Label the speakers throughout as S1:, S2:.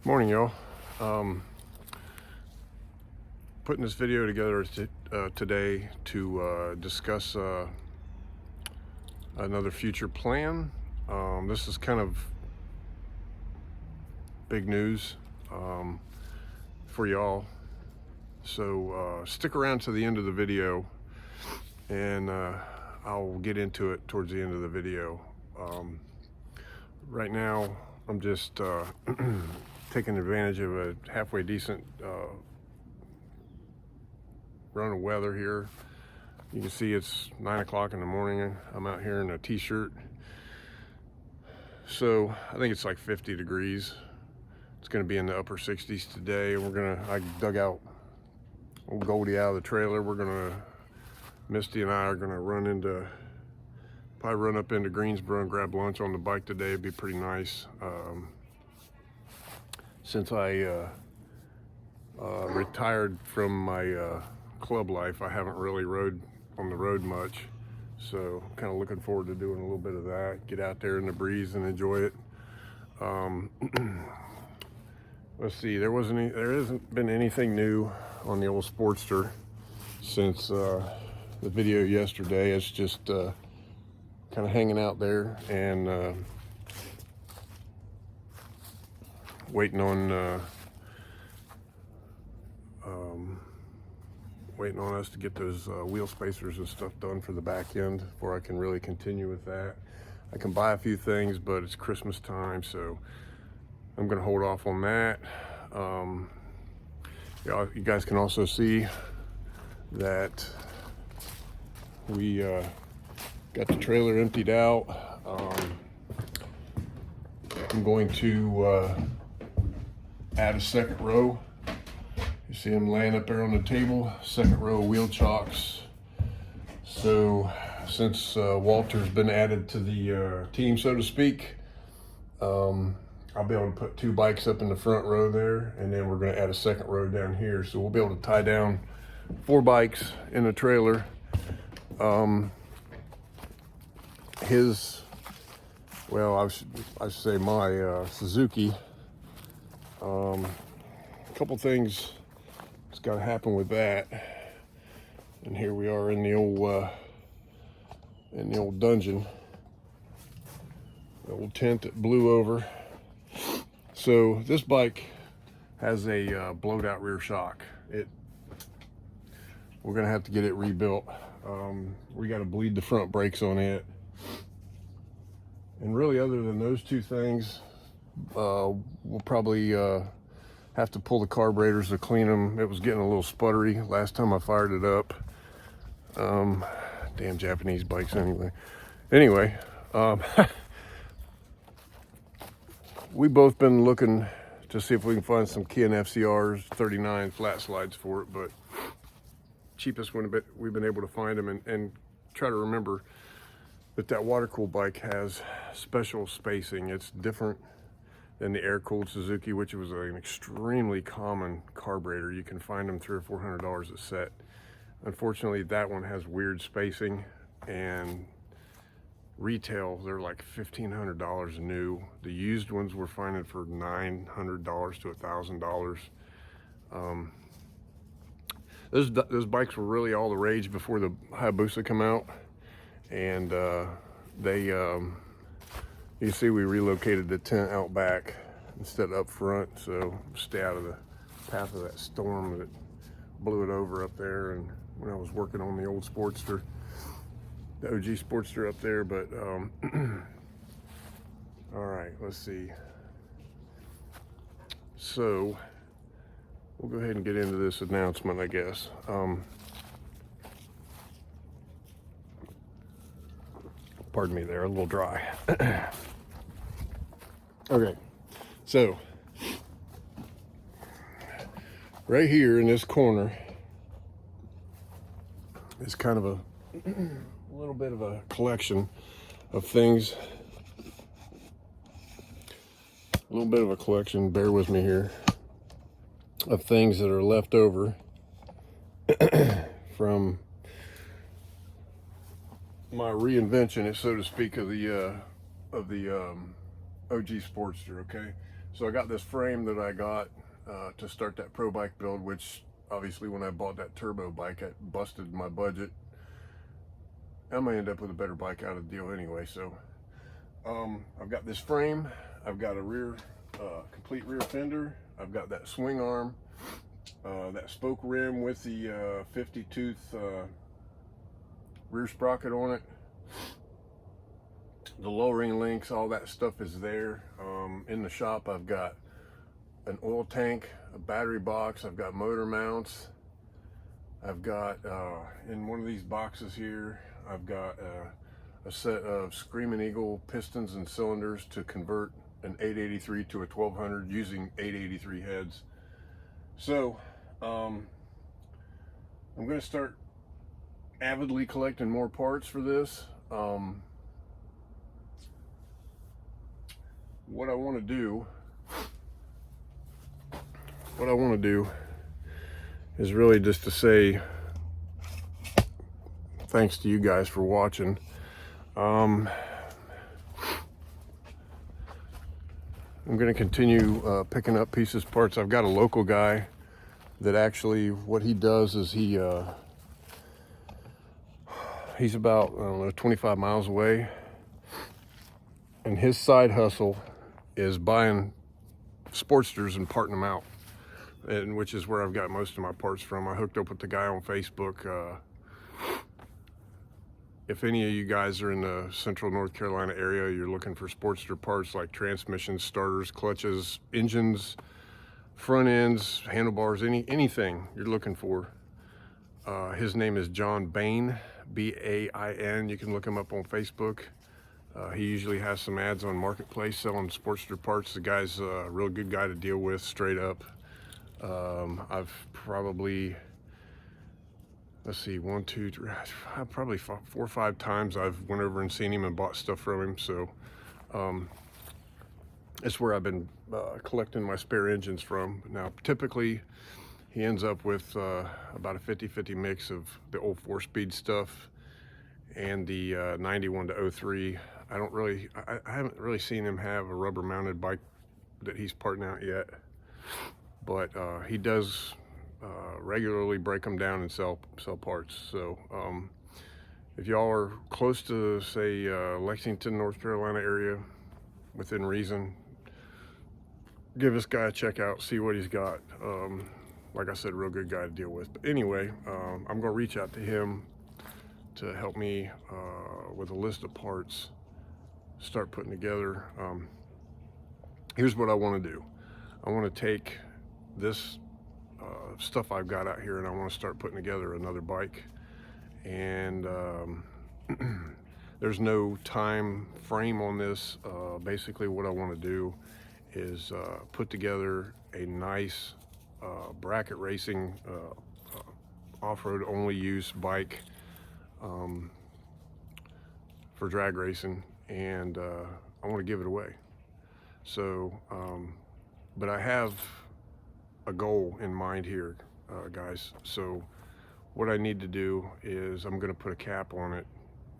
S1: Morning, y'all. Putting this video together today to discuss another future plan. This is kind of big news for y'all, so stick around to the end of the video, and I'll get into it towards the end of the video. Right now, I'm just taking advantage of a halfway decent run of weather here. You can see it's 9 o'clock in the morning. I'm out here in a t-shirt. So I think it's like 50 degrees. It's gonna be in the upper 60s today. And I dug out old Goldie out of the trailer. Misty and I are gonna probably run up into Greensboro and grab lunch on the bike today. It'd be pretty nice. Since I retired from my club life, I haven't really rode on the road much, so I'm kind of looking forward to doing a little bit of that. Get out there in the breeze and enjoy it. Let's see, there hasn't been anything new on the old Sportster since the video yesterday. It's just kind of hanging out there and waiting on us to get those wheel spacers and stuff done for the back end before I can really continue with that. I can buy a few things, but it's Christmas time, so I'm gonna hold off on that. You guys can also see that we got the trailer emptied out. I'm going to add a second row. You see them laying up there on the table, second row of wheel chocks. So since Walter's been added to the team, so to speak, I'll be able to put 2 bikes up in the front row there, and then we're going to add a second row down here. So we'll be able to tie down 4 bikes in a trailer. I should say my Suzuki. A couple things that's got to happen with that. And here we are in the old dungeon, the old tent that blew over. So this bike has a blowed out rear shock. We're gonna have to get it rebuilt. We got to bleed the front brakes on it. And really, other than those 2 things, we'll probably have to pull the carburetors to clean them. It was getting a little sputtery last time I fired it up. Damn Japanese bikes anyway. We both been looking to see if we can find some Ken FCRs 39 flat slides for it, but cheapest one we've been able to find them, and try to remember that water-cooled bike has special spacing. It's different than the air-cooled Suzuki, which was an extremely common carburetor. You can find them $300 or $400 a set. Unfortunately, that one has weird spacing, and retail, they're like $1,500 new. The used ones we're finding for $900 to $1,000. Those bikes were really all the rage before the Hayabusa come out, and you see we relocated the tent out back instead of up front, so stay out of the path of that storm that blew it over up there. And when I was working on the old Sportster, the OG Sportster up there, but all right, let's see. So we'll go ahead and get into this announcement, I guess. Pardon me there, a little dry. Okay, so right here in this corner is kind of a little bit of a collection of things. A little bit of a collection, bear with me here, of things that are left over from my reinvention, so to speak, of the OG Sportster. Okay, So I got this frame that I got to start that pro bike build, which obviously when I bought that turbo bike, it busted my budget. I might end up with a better bike out of the deal anyway. So I've got this frame, I've got a rear, complete rear fender, I've got that swing arm, that spoke rim with the 50 tooth rear sprocket on it. The lowering links, all that stuff is there. In the shop, I've got an oil tank, a battery box, I've got motor mounts, I've got in one of these boxes here, I've got a set of Screaming Eagle pistons and cylinders to convert an 883 to a 1200 using 883 heads. So I'm going to start avidly collecting more parts for this. What I want to do is really just to say thanks to you guys for watching. I'm going to continue picking up pieces, parts. I've got a local guy that actually, what he does is he's about, I don't know, 25 miles away, and his side hustle is buying Sportsters and parting them out, and which is where I've got most of my parts from. I hooked up with the guy on Facebook. If any of you guys are in the central North Carolina area, you're looking for Sportster parts like transmissions, starters, clutches, engines, front ends, handlebars, anything you're looking for. His name is John Bain, B-A-I-N. You can look him up on Facebook. He usually has some ads on Marketplace selling Sportster parts. The guy's a real good guy to deal with, straight up. I've probably, let's see, one, two, three, probably 4 or 5 times I've went over and seen him and bought stuff from him. So it's where I've been collecting my spare engines from. Now, typically, he ends up with about a 50-50 mix of the old 4-speed stuff and the 91 to 03. I haven't really seen him have a rubber mounted bike that he's parting out yet, but he does regularly break them down and sell parts. So if y'all are close to, say, Lexington, North Carolina area, within reason, give this guy a check out, see what he's got. Like I said, real good guy to deal with. But anyway, I'm going to reach out to him to help me with a list of parts, start putting together. Here's what I want to do. I want to take this stuff I've got out here and I want to start putting together another bike. And there's no time frame on this. Basically what I want to do is put together a nice bracket racing off-road only use bike for drag racing, and I want to give it away. So but I have a goal in mind here, guys. So what I need to do is I'm going to put a cap on it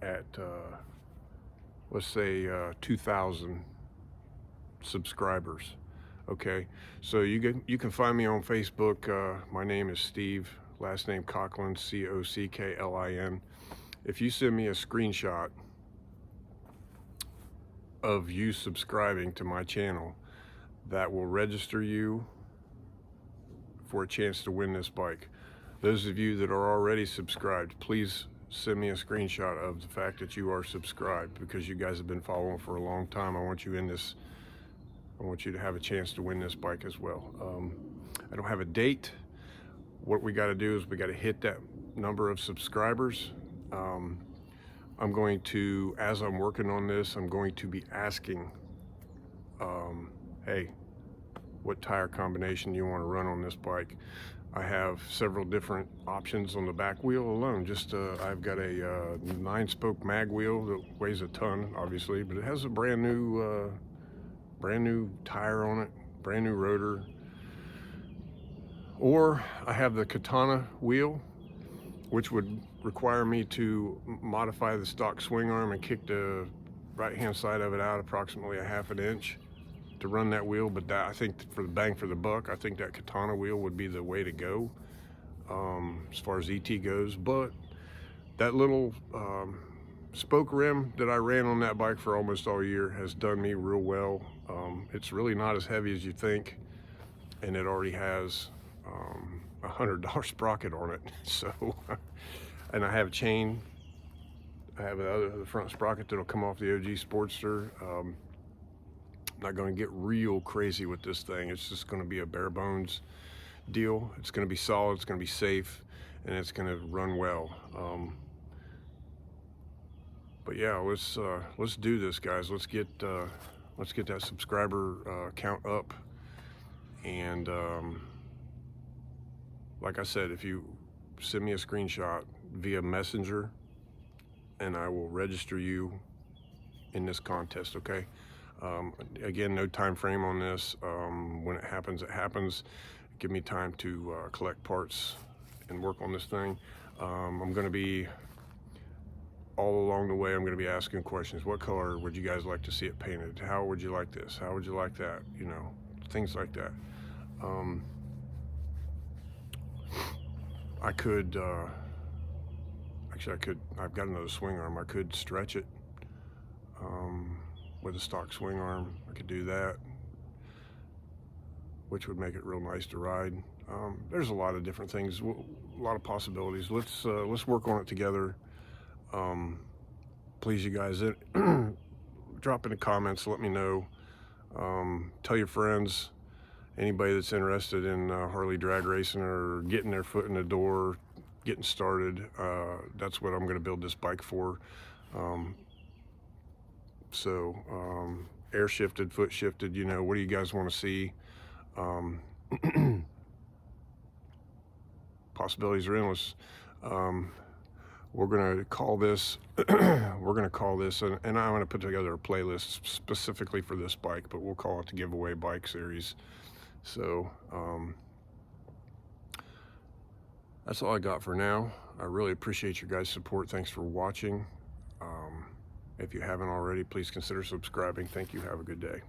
S1: at let's say 2,000 subscribers. Okay, so you can find me on Facebook. My name is Steve, last name Cocklin, C-O-C-K-L-I-N. If you send me a screenshot of you subscribing to my channel, that will register you for a chance to win this bike. Those of you that are already subscribed, please send me a screenshot of the fact that you are subscribed, because you guys have been following for a long time. I want you in this. I want you to have a chance to win this bike as well. I don't have a date. What we got to do is we got to hit that number of subscribers. I'm going to, as I'm working on this, I'm going to be asking, hey, what tire combination you want to run on this bike? I have several different options on the back wheel alone. Just I've got a 9-spoke mag wheel that weighs a ton, obviously, but it has a brand new tire on it, brand new rotor. Or I have the Katana wheel, which would require me to modify the stock swing arm and kick the right hand side of it out approximately a 1/2 inch to run that wheel, but that, I think for the bang for the buck, I think that Katana wheel would be the way to go as far as ET goes. But that little spoke rim that I ran on that bike for almost all year has done me real well. It's really not as heavy as you think, and it already has $100 sprocket on it. So, and I have a chain. I have the front sprocket that'll come off the OG Sportster. Not going to get real crazy with this thing. It's just going to be a bare bones deal. It's going to be solid. It's going to be safe, and it's going to run well. But yeah, let's do this, guys. Let's get that subscriber count up. And like I said, if you send me a screenshot via Messenger, and I will register you in this contest, okay? Again, no time frame on this. When it happens, it happens. Give me time to collect parts and work on this thing. I'm going to be, all along the way, I'm going to be asking questions. What color would you guys like to see it painted? How would you like this? How would you like that? You know, things like that. I could, actually, I've got another swing arm. I could stretch it with a stock swing arm. I could do that, which would make it real nice to ride. There's a lot of different things, a lot of possibilities. Let's work on it together. Please, you guys, drop in the comments, let me know. Tell your friends, anybody that's interested in Harley drag racing or getting their foot in the door, getting started. That's what I'm going to build this bike for. Air shifted, foot shifted, you know, what do you guys want to see? Possibilities are endless. We're going to call this, and I'm going to put together a playlist specifically for this bike, but we'll call it the Giveaway Bike Series. So, that's all I got for now. I really appreciate your guys' support. Thanks for watching. If you haven't already, please consider subscribing. Thank you. Have a good day.